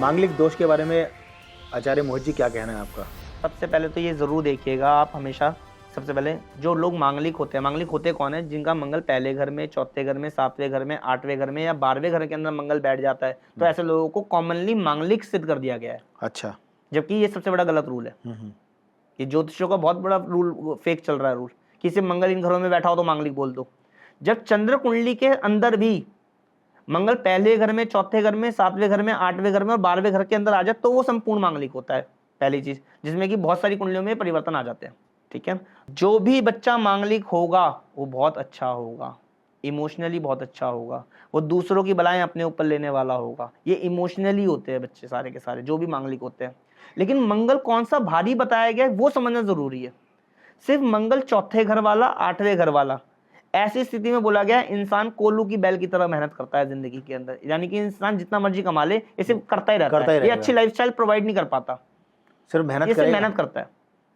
मांगलिक दोष के बारे में आचार्य मोहित जी क्या कहना है आपका? सबसे पहले तो ये ज़रूर देखिएगा आप हमेशा, सबसे पहले जो लोग मांगलिक होते कौन है? जिनका मंगल पहले घर में, चौथे घर में, सातवें घर में, आठवें घर में या 12वें घर के अंदर मंगल बैठ जाता है, तो ऐसे लोगों को कॉमनली मांगलिक सिद्ध कर दिया गया है। अच्छा। जबकि ये सबसे बड़ा गलत रूल है। ये ज्योतिषों का बहुत बड़ा रूल फेक चल रहा है रूल, कि सिर्फ मंगल इन घरों में बैठा हो तो मांगलिक बोल दो। जब चंद्र कुंडली के अंदर भी मंगल पहले घर में, चौथे घर में, सातवें घर में, आठवें घर में और 12वें घर के अंदर आ जाए तो वो संपूर्ण मांगलिक होता है। पहली चीज, जिसमें कि बहुत सारी कुंडलियों में परिवर्तन आ जाते हैं। ठीक है, जो भी बच्चा मांगलिक होगा वो बहुत अच्छा होगा, इमोशनली बहुत अच्छा होगा, वो दूसरों की बलाएं अपने ऊपर लेने वाला होगा। ये इमोशनली होते हैं बच्चे सारे के सारे जो भी मांगलिक होते हैं। लेकिन मंगल कौन सा भारी बताया गया है वो समझना जरूरी है। सिर्फ मंगल चौथे घर वाला, आठवें घर वाला, ऐसी स्थिति में बोला गया है इंसान कोल्लू की बैल की तरह मेहनत करता है जिंदगी के अंदर। यानी कि इंसान जितना मर्जी कमा ले, ये सिर्फ करता ही रहता है। ये अच्छी लाइफस्टाइल प्रोवाइड नहीं कर पाता, सिर्फ मेहनत करता है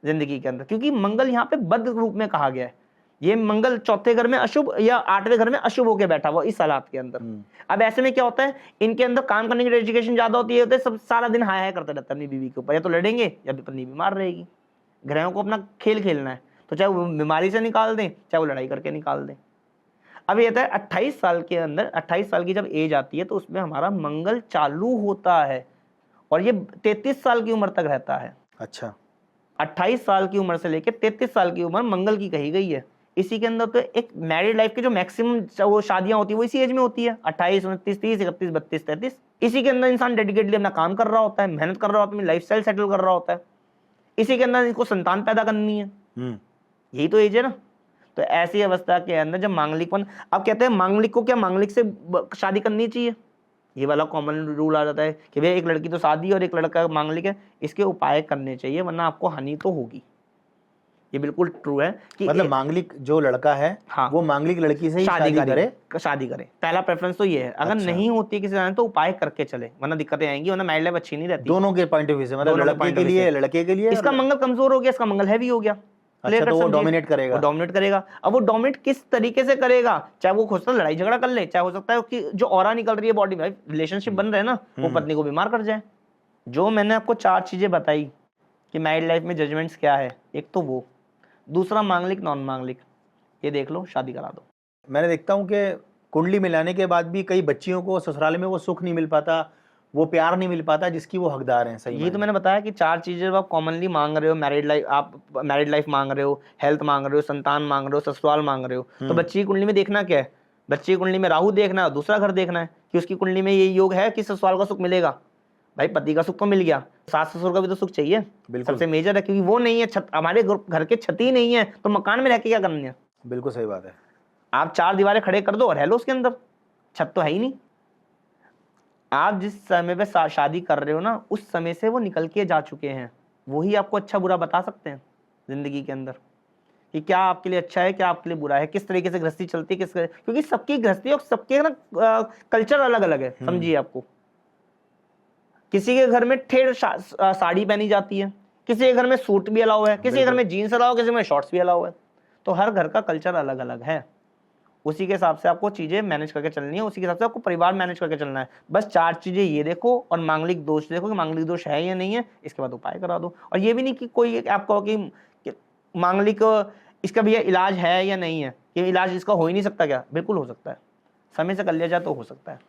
जिंदगी के अंदर, क्योंकि मंगल यहाँ पे बद्ध रूप में कहा गया है। ये मंगल चौथे घर में अशुभ या आठवें घर में अशुभ होकर बैठा हुआ इस हालात के अंदर। अब ऐसे में क्या होता है, इनके अंदर काम करने की डेडिकेशन ज्यादा होती है, सब सारा दिन हाय हाय करते रहता है अपनी बीवी के ऊपर, या तो लड़ेंगे या पत्नी बीमार रहेगी। ग्रहों को अपना खेल खेलना है, तो चाहे वो बीमारी से निकाल दें, चाहे वो लड़ाई करके निकाल दें। अब ये था 28 साल के अंदर, 28 साल की जब एज आती है तो उसमें हमारा मंगल चालू होता है और ये 33 साल की उम्र तक रहता है। अच्छा, 28 साल की उम्र से लेकर 33 साल की उम्र मंगल की कही गई है। इसी के अंदर तो एक मैरिड लाइफ की जो मैक्सिमम वो शादियां होती है वो इसी एज में होती है, 28, 29, 30, 31, 32, 33। इसी के अंदर इंसान डेडिकेटली अपना काम कर रहा होता है, मेहनत कर रहा होता है, अपनी लाइफस्टाइल सेटल कर रहा होता है। इसी के अंदर इनको संतान पैदा करनी है, यही तो एज है ना। तो ऐसी अवस्था के अंदर जब मांगलिकपन, अब कहते हैं मांगलिक को क्या मांगलिक से शादी करनी चाहिए, ये वाला कॉमन रूल आ जाता है कि भाई एक लड़की तो शादी और एक लड़का मांगलिक है, इसके उपाय करने चाहिए वरना आपको हानि तो होगी। ये बिल्कुल ट्रू है कि मतलब मांगलिक जो लड़का है, हाँ, वो मांगलिक लड़की से ही शादी करे। पहला प्रेफरेंस तो ये है। अगर नहीं होती है किसी तरह तो उपाय करके चले, वरना दिक्कतें आएंगी, वरना मैरिज लाइफ अच्छी नहीं रहती। दोनों के पॉइंट ऑफ व्यू से, मतलब लड़के के लिए इसका मंगल कमजोर हो गया, इसका मंगल हैवी हो गया। अच्छा, तो वो डोमिनेट करेगा। अब वो डोमिनेट किस तरीके से करेगा, चाहे वो खुद से लड़ाई झगड़ा कर ले, चाहे हो सकता है कि जो ऑरा निकल रही है बॉडी में, रिलेशनशिप बन रहे हैं ना, वो पत्नी को बीमार कर जाए। जो मैंने आपको 4 चीजें बताई कि मैरिड लाइफ में जजमेंट्स क्या है, एक तो वो, दूसरा मांगलिक नॉन मांगलिक, ये देख लो, शादी करा दो। मैंने देखता हूँ कि कुंडली मिलाने के बाद भी कई बच्चियों को ससुराल में वो सुख नहीं मिल पाता, वो प्यार नहीं मिल पाता जिसकी वो हकदार हैं। सही, ये तो मैंने बताया कि 4 चीजें आप कॉमनली मांग रहे हो। मैरिड लाइफ, आप मैरिड लाइफ मांग रहे हो, हेल्थ मांग रहे हो, संतान मांग रहे हो, ससुराल मांग रहे हो। तो बच्ची की कुंडली में देखना क्या है, बच्ची की कुंडली में राहु देखना है, दूसरा घर देखना है कि उसकी कुंडली में ये योग है कि ससुराल का सुख मिलेगा। भाई पति का सुख तो मिल गया, सास ससुर का भी तो सुख चाहिए, सबसे मेजर है, क्योंकि वो नहीं है, हमारे घर के छत ही नहीं है तो मकान में रह के क्या करनी है। बिल्कुल सही बात है। आप 4 दीवारें खड़े कर दो और रह लो उसके अंदर, छत तो है ही नहीं। आप जिस समय पे शादी कर रहे हो ना, उस समय से वो निकल के जा चुके हैं, वही आपको अच्छा बुरा बता सकते हैं जिंदगी के अंदर कि क्या आपके लिए अच्छा है, क्या आपके लिए बुरा है, किस तरीके से गृहस्थी चलती है, क्योंकि सबकी गृहस्थी और सबके ना कल्चर अलग अलग है। समझिए, आपको किसी के घर में ठेठ साड़ी पहनी जाती है, किसी के घर में सूट भी अलाउ है, किसी के घर में जीन्स अलाउ, किसी में शॉर्ट्स भी अलाउ है। तो हर घर का कल्चर अलग अलग है, उसी के हिसाब से आपको चीजें मैनेज करके चलनी है, उसी के हिसाब से आपको परिवार मैनेज करके चलना है। बस 4 चीजें ये देखो और मांगलिक दोष देखो कि मांगलिक दोष है या नहीं है, इसके बाद उपाय करा दो। और ये भी नहीं कि कोई आपको कि मांगलिक इसका भैया इलाज है या नहीं है, ये इलाज इसका हो ही नहीं सकता क्या? बिल्कुल हो सकता है, समय से कर लिया जाए तो हो सकता है।